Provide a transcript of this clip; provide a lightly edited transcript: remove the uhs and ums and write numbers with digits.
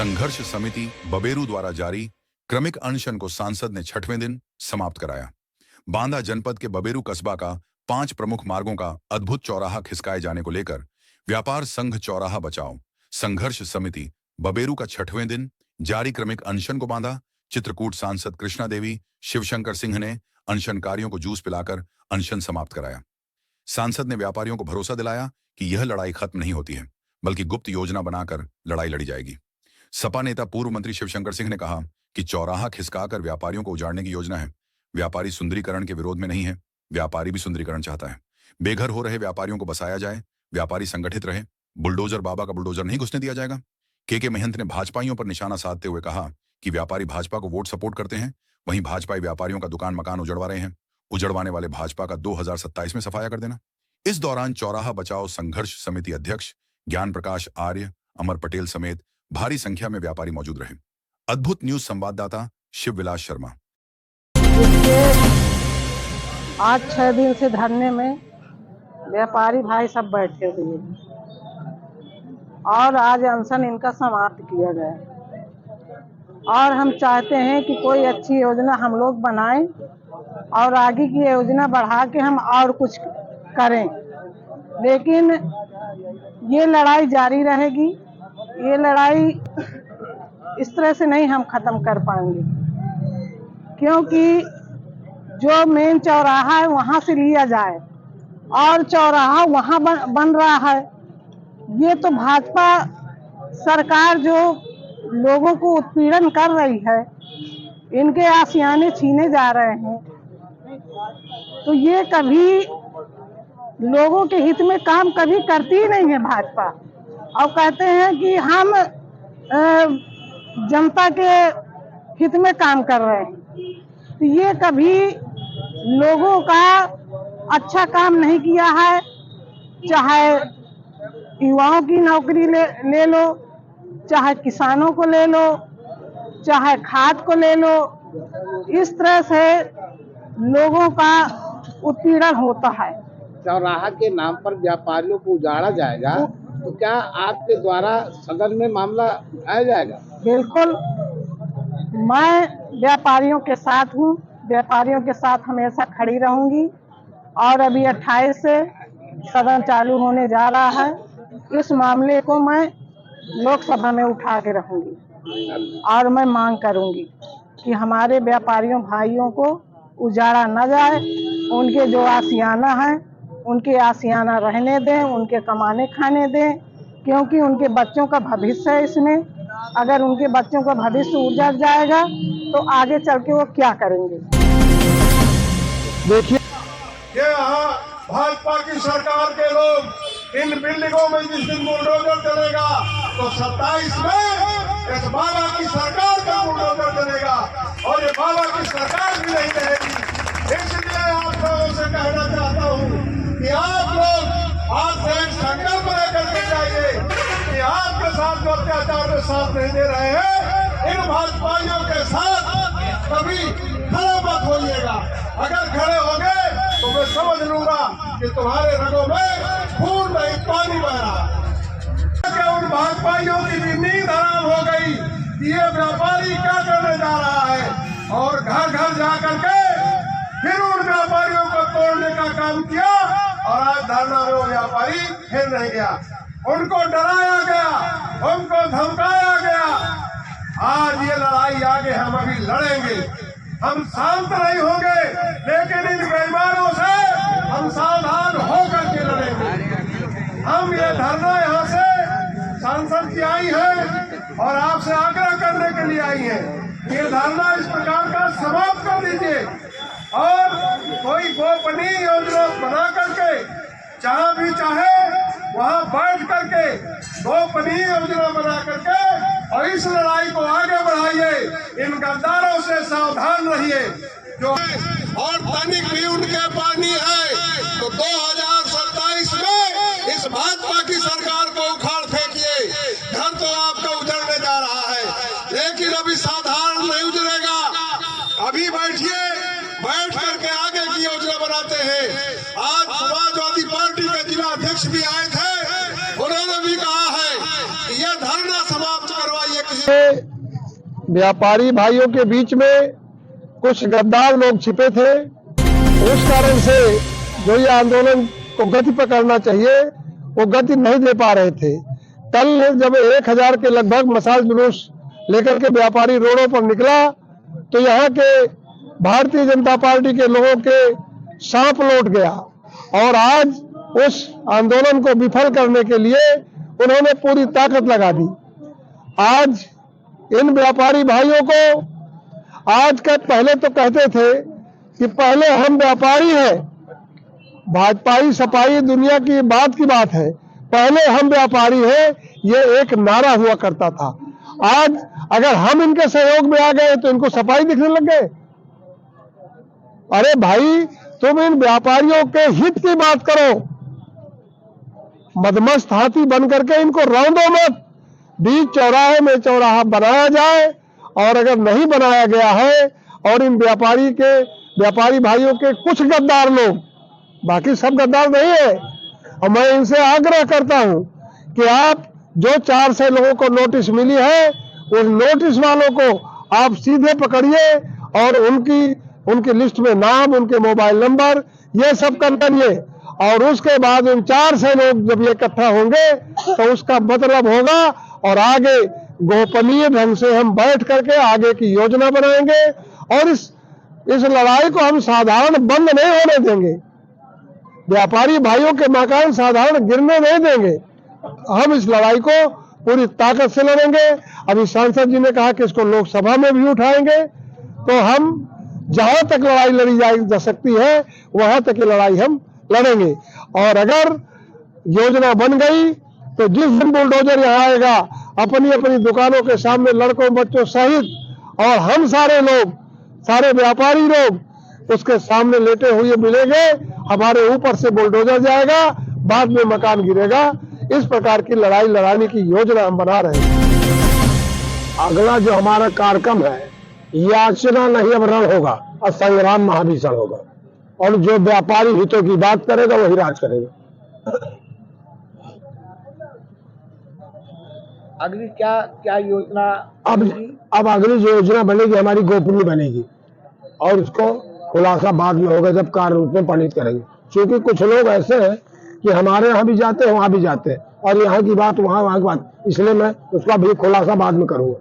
संघर्ष समिति बबेरू द्वारा जारी क्रमिक अनशन को सांसद ने 6वें दिन समाप्त कराया। बांदा जनपद के बबेरू कस्बा का 5 प्रमुख मार्गों का अद्भुत चौराहा खिसकाए जाने को लेकर व्यापार संघ चौराहा बचाओ संघर्ष समिति बबेरू का 6वें दिन जारी क्रमिक अनशन को बांधा। चित्रकूट सांसद कृष्णा देवी शिवशंकर सिंह ने अनशनकारियों को जूस पिलाकर अनशन समाप्त कराया। सांसद ने व्यापारियों को भरोसा दिलाया कि यह लड़ाई खत्म नहीं होती है, बल्कि गुप्त योजना बनाकर लड़ाई लड़ी जाएगी। सपा नेता पूर्व मंत्री शिवशंकर सिंह ने कहा कि चौराहा खिसकाकर व्यापारियों को उजाड़ने की योजना है। व्यापारी सुंदरीकरण के विरोध में नहीं है, व्यापारी भी सुंदरीकरण चाहता है। बेघर हो रहे व्यापारियों को बसाया जाए, व्यापारी संगठित रहे, बुलडोजर बाबा का बुलडोजर नहीं घुसने दिया जाएगा। के महंत ने भाजपाइयों पर निशाना साधते हुए कहा कि व्यापारी भाजपा को वोट सपोर्ट करते हैं, वहीं भाजपाई व्यापारियों का दुकान मकान उजड़वा रहे हैं। उजड़वाने वाले भाजपा का 2027 में सफाया कर देना। इस दौरान चौराहा बचाओ संघर्ष समिति अध्यक्ष ज्ञान प्रकाश आर्य, अमर पटेल समेत भारी संख्या में व्यापारी मौजूद रहे। अद्भुत न्यूज संवाददाता शिव विलास शर्मा। आज 6 दिन से धरने में व्यापारी भाई सब बैठे हुए हैं और आज अनशन इनका समाप्त किया गया और हम चाहते हैं कि कोई अच्छी योजना हम लोग बनाएं और आगे की योजना बढ़ा के हम और कुछ करें, लेकिन ये लड़ाई जारी रहेगी। ये लड़ाई इस तरह से नहीं हम खत्म कर पाएंगे, क्योंकि जो मेन चौराहा है वहां से लिया जाए और चौराहा वहां बन रहा है। ये तो भाजपा सरकार जो लोगों को उत्पीड़न कर रही है, इनके आशियाने छीने जा रहे हैं, तो ये कभी लोगों के हित में काम कभी करती ही नहीं है भाजपा। और कहते हैं कि हम जनता के हित में काम कर रहे हैं, तो ये कभी लोगों का अच्छा काम नहीं किया है। चाहे युवाओं की नौकरी ले लो, चाहे किसानों को ले लो, चाहे खाद को ले लो, इस तरह से लोगों का उत्पीड़न होता है। चौराहा के नाम पर व्यापारियों को उजाड़ा जाएगा, तो क्या आपके द्वारा सदन में मामला उठाया जाएगा? बिल्कुल, मैं व्यापारियों के साथ हूँ, व्यापारियों के साथ हमेशा खड़ी रहूंगी और अभी 28 से सदन चालू होने जा रहा है। इस मामले को मैं लोकसभा में उठा के रहूंगी और मैं मांग करूंगी कि हमारे व्यापारियों भाइयों को उजाड़ा न जाए। उनके जो आशियाना है उनके आशियाना रहने दें, उनके कमाने खाने दें, क्योंकि उनके बच्चों का भविष्य है इसमें। अगर उनके बच्चों का भविष्य उजड़ जाएगा तो आगे चल के वो क्या करेंगे। देखिए यहाँ भाजपा की सरकार के लोग इन बिल्डिंगों में जिस दिन बुलडोजर चलेगा तो 27 में इस बाबा की सरकार का बुलडोजर चलेगा और ये बाबा की सरकार भी नहीं रहेगी। इसलिए आप लोगों से कहना चाहता हूँ कि आप लोग आज से एक संकल्प लेकर के जाइए कि आपके साथ जो अत्याचार में साथ नहीं दे रहे हैं, इन भाजपाइयों के साथ कभी खड़े मत होइएगा। अगर खड़े होंगे तो मैं समझ लूंगा कि तुम्हारे रगों में खून नहीं पानी बह रहा। उन भाजपाइयों की भी नींद हराम हो गई कि ये व्यापारी क्या करने जा रहा है, और घर घर जा करके फिर उन व्यापारियों को तोड़ने का काम किया और आज धरना में वो व्यापारी फिर नहीं गया। उनको डराया गया, उनको धमकाया गया। आज ये लड़ाई आगे हम अभी लड़ेंगे, हम शांत नहीं होंगे, लेकिन इन बेईमानों से हम सावधान होकर के लड़ेंगे। हम ये धरना यहाँ से सांसद की आई है और आपसे आग्रह करने के लिए आई है, ये धरना इस प्रकार का समाप्त कर दीजिए और कोई गोपनीय योजना बना करके जहाँ भी चाहे वहाँ बैठ करके गोपनीय योजना बना करके और इस लड़ाई को आगे बढ़ाइए। इन गद्दारों से सावधान रहिए जो और तनिक भी उनके पानी है तो 2027 में इस भाजपा की सरकार को उखाड़ फेंकिए। घर तो आपका उजड़ने जा रहा है, लेकिन अभी साधारण नहीं उजड़ेगा। अभी बैठिए, बैठ करके आगे की योजना बनाते हैं। आज समाजवादी पार्टी के जिला अध्यक्ष भी आए थे, उन्होंने भी कहा है कि यह धरना समाप्त करवाइए। से व्यापारी भाइयों के बीच में कुछ गद्दार लोग छिपे थे। उस कारण से जो ये आंदोलन को गति पकड़ना चाहिए वो गति नहीं दे पा रहे थे। कल जब 1000 के लगभग मशाल जुलूस लेकर के व्यापारी रोडों पर निकला तो यहाँ के भारतीय जनता पार्टी के लोगों के सांप लौट गया और आज उस आंदोलन को विफल करने के लिए उन्होंने पूरी ताकत लगा दी। आज इन व्यापारी भाइयों को आज का पहले तो कहते थे कि पहले हम व्यापारी हैं, भाजपाई सपाई दुनिया की बात है, पहले हम व्यापारी हैं, ये एक नारा हुआ करता था। आज अगर हम इनके सहयोग में आ गए तो इनको सफाई दिखने लग गए। अरे भाई, तुम इन व्यापारियों के हित की बात करो, मदमस्त हाथी बन करके इनको रौंदो मत। बीच चौराहे में चौराहा बनाया जाए और अगर नहीं बनाया गया है और इन व्यापारी भाइयों के कुछ गद्दार लोग, बाकी सब गद्दार नहीं है, और मैं इनसे आग्रह करता हूं कि आप जो 400 लोगों को नोटिस मिली है उस नोटिस वालों को आप सीधे पकड़िए और उनकी लिस्ट में नाम, उनके मोबाइल नंबर, ये सब कर करिए और उसके बाद उन 400 लोग जब ये इकट्ठा होंगे तो उसका मतलब होगा और आगे गोपनीय ढंग से हम बैठ करके आगे की योजना बनाएंगे और इस लड़ाई को हम साधारण बंद नहीं होने देंगे। व्यापारी भाइयों के मकान साधारण गिरने नहीं देंगे। हम इस लड़ाई को पूरी ताकत से लड़ेंगे। अभी सांसद जी ने कहा कि इसको लोकसभा में भी उठाएंगे, तो हम जहां तक लड़ाई लड़ी जा सकती है वहां तक की लड़ाई हम लड़ेंगे। और अगर योजना बन गई तो जिस दिन बुलडोजर यहाँ आएगा अपनी अपनी दुकानों के सामने लड़कों बच्चों सहित और हम सारे व्यापारी लोग उसके सामने लेटे हुए मिलेंगे। हमारे ऊपर से बुलडोजर जाएगा, बाद में मकान गिरेगा। इस प्रकार की लड़ाई लड़ाने की योजना हम बना रहे हैं। अगला जो हमारा कार्यक्रम है, याचना नहीं अब रण होगा और संग्राम महाभीषण होगा और जो व्यापारी हितों की बात करेगा वही राज करेगा। अगली क्या योजना? अब अगली जो योजना बनेगी हमारी गोपनीय बनेगी और उसको खुलासा बाद में होगा जब कार्य रूप में परिणित करेंगे। क्योंकि कुछ लोग ऐसे हैं कि हमारे यहाँ भी जाते हैं वहां भी जाते हैं और यहाँ की बात वहां की बात, इसलिए मैं उसका भी खुलासा बाद में करूंगा।